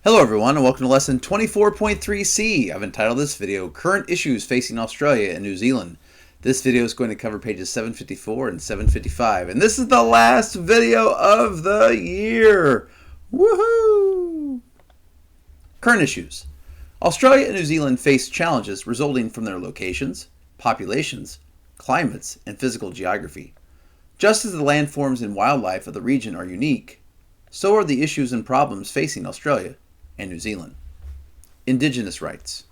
Hello everyone and welcome to lesson 24.3C. I've entitled this video Current Issues Facing Australia and New Zealand. This video is going to cover pages 754 and 755, and this is the last video of the year. Woohoo! Current issues. Australia and New Zealand face challenges resulting from their locations, populations, climates, and physical geography. Just as the landforms and wildlife of the region are unique, so are the issues and problems facing Australia and New Zealand. Indigenous rights.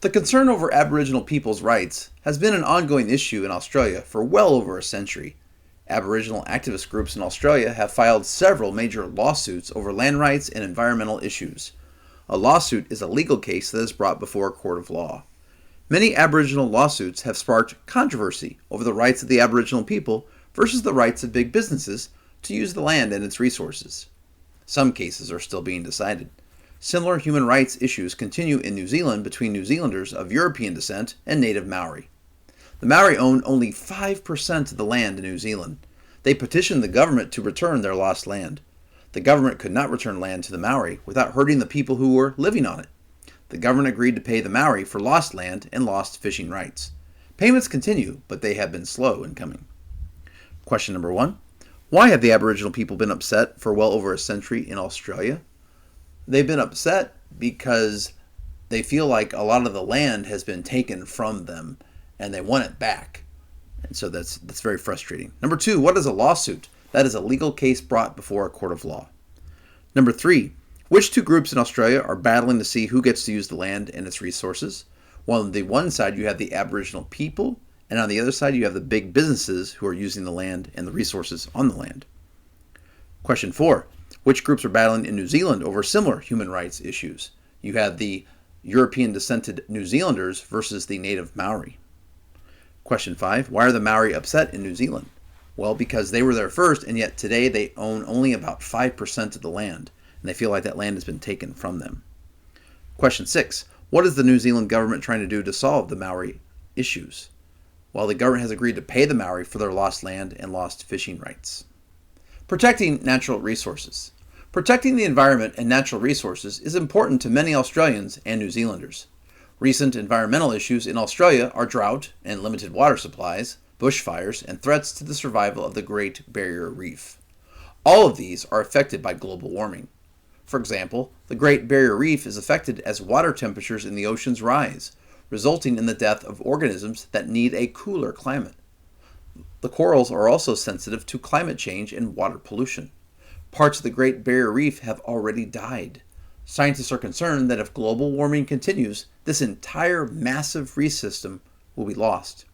The concern over Aboriginal people's rights has been an ongoing issue in Australia for well over a century. Aboriginal activist groups in Australia have filed several major lawsuits over land rights and environmental issues. A lawsuit is a legal case that is brought before a court of law. Many Aboriginal lawsuits have sparked controversy over the rights of the Aboriginal people versus the rights of big businesses to use the land and its resources. Some cases are still being decided. Similar human rights issues continue in New Zealand between New Zealanders of European descent and native Maori. The Maori own only 5% of the land in New Zealand. They petitioned the government to return their lost land. The government could not return land to the Maori without hurting the people who were living on it. The government agreed to pay the Maori for lost land and lost fishing rights. Payments continue, but they have been slow in coming. Question number 1. Why have the Aboriginal people been upset for well over a century in Australia? They've been upset because they feel like a lot of the land has been taken from them and they want it back. And so that's very frustrating. Number 2, what is a lawsuit? That is a legal case brought before a court of law. Number 3, which two groups in Australia are battling to see who gets to use the land and its resources? Well, on the one side you have the Aboriginal people, and on the other side you have the big businesses who are using the land and the resources on the land. Question 4, which groups are battling in New Zealand over similar human rights issues? You have the European descended New Zealanders versus the native Maori. Question 5, why are the Maori upset in New Zealand? Well, because they were there first, and yet today they own only about 5% of the land, and they feel like that land has been taken from them. Question 6, what is the New Zealand government trying to do to solve the Maori issues? Well, the government has agreed to pay the Maori for their lost land and lost fishing rights. Protecting natural resources. Protecting the environment and natural resources is important to many Australians and New Zealanders. Recent environmental issues in Australia are drought and limited water supplies, bushfires, and threats to the survival of the Great Barrier Reef. All of these are affected by global warming. For example, the Great Barrier Reef is affected as water temperatures in the oceans rise, resulting in the death of organisms that need a cooler climate. The corals are also sensitive to climate change and water pollution. Parts of the Great Barrier Reef have already died. Scientists are concerned that if global warming continues, this entire massive reef system will be lost.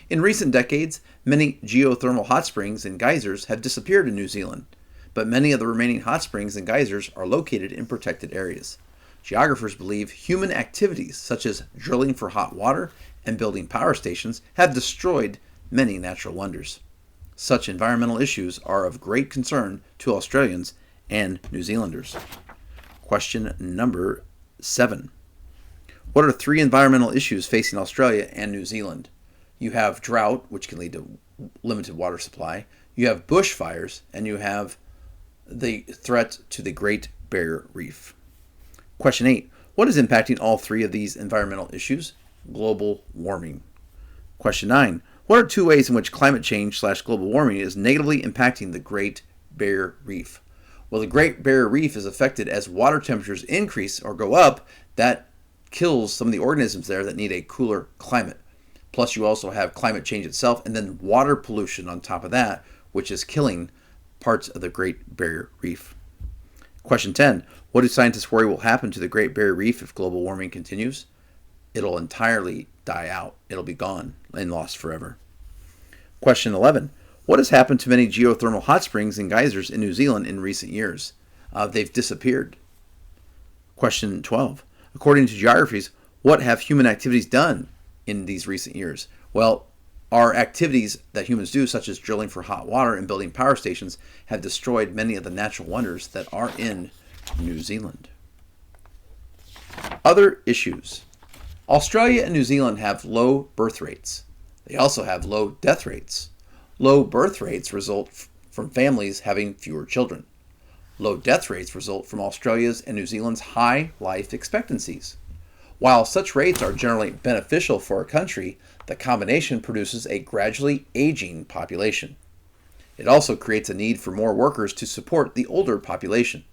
In recent decades, many geothermal hot springs and geysers have disappeared in New Zealand, but many of the remaining hot springs and geysers are located in protected areas. Geographers believe human activities such as drilling for hot water and building power stations have destroyed many natural wonders. Such environmental issues are of great concern to Australians and New Zealanders. Question number 7. What are 3 environmental issues facing Australia and New Zealand? You have drought, which can lead to limited water supply. You have bushfires, and you have the threat to the Great Barrier Reef. Question 8. What is impacting all 3 of these environmental issues? Global warming. Question 9. What are 2 ways in which climate change/global warming is negatively impacting the Great Barrier Reef? Well, the Great Barrier Reef is affected as water temperatures increase or go up. That kills some of the organisms there that need a cooler climate. Plus, you also have climate change itself and then water pollution on top of that, which is killing parts of the Great Barrier Reef. Question 10. What do scientists worry will happen to the Great Barrier Reef if global warming continues? It'll entirely die out. It'll be gone and lost forever. Question 11. What has happened to many geothermal hot springs and geysers in New Zealand in recent years? They've disappeared. Question 12. According to geographies, what have human activities done in these recent years? Well, our activities that humans do, such as drilling for hot water and building power stations, have destroyed many of the natural wonders that are in New Zealand. Other issues. Australia and New Zealand have low birth rates. They also have low death rates. Low birth rates result from families having fewer children. Low death rates result from Australia's and New Zealand's high life expectancies. While such rates are generally beneficial for a country, the combination produces a gradually aging population. It also creates a need for more workers to support the older population.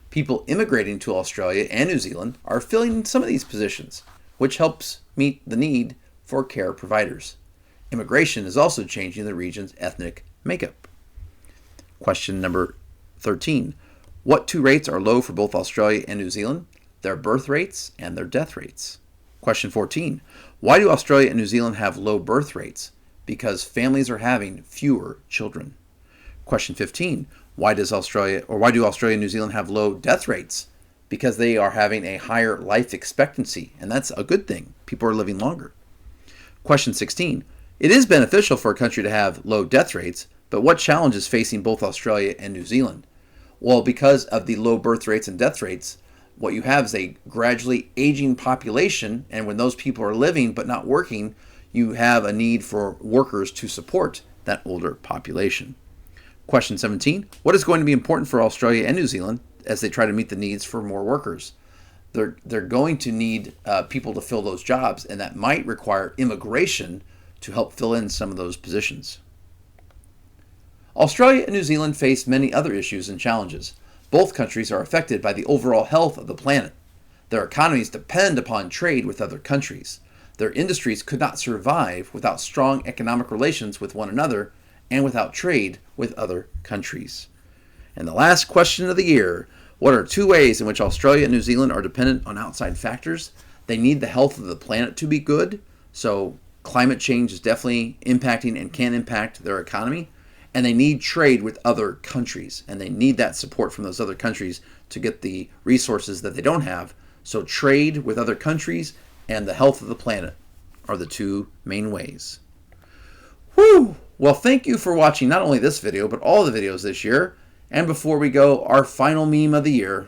People immigrating to Australia and New Zealand are filling some of these positions, which helps meet the need for care providers. Immigration is also changing the region's ethnic makeup. Question number 13. What two rates are low for both Australia and New Zealand? Their birth rates and their death rates. Question 14. Why do Australia and New Zealand have low birth rates? Because families are having fewer children. Question 15. Why do Australia and New Zealand have low death rates? Because they are having a higher life expectancy, and that's a good thing. People are living longer. Question 16. It is beneficial for a country to have low death rates, but what challenge is facing both Australia and New Zealand? Well, because of the low birth rates and death rates, what you have is a gradually aging population, and when those people are living but not working, you have a need for workers to support that older population. Question 17. What is going to be important for Australia and New Zealand as they try to meet the needs for more workers? They're going to need people to fill those jobs, and that might require immigration to help fill in some of those positions. Australia and New Zealand face many other issues and challenges. Both countries are affected by the overall health of the planet. Their economies depend upon trade with other countries. Their industries could not survive without strong economic relations with one another and without trade with other countries. And the last question of the year, what are two ways in which Australia and New Zealand are dependent on outside factors? They need the health of the planet to be good, so climate change is definitely impacting and can impact their economy. And they need trade with other countries, and they need that support from those other countries to get the resources that they don't have. So trade with other countries and the health of the planet are the two main ways. Whew! Well, thank you for watching not only this video, but all the videos this year. And before we go, our final meme of the year.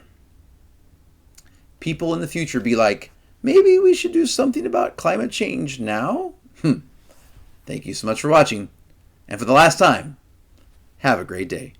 People in the future be like, maybe we should do something about climate change now? Thank you so much for watching. And for the last time, have a great day.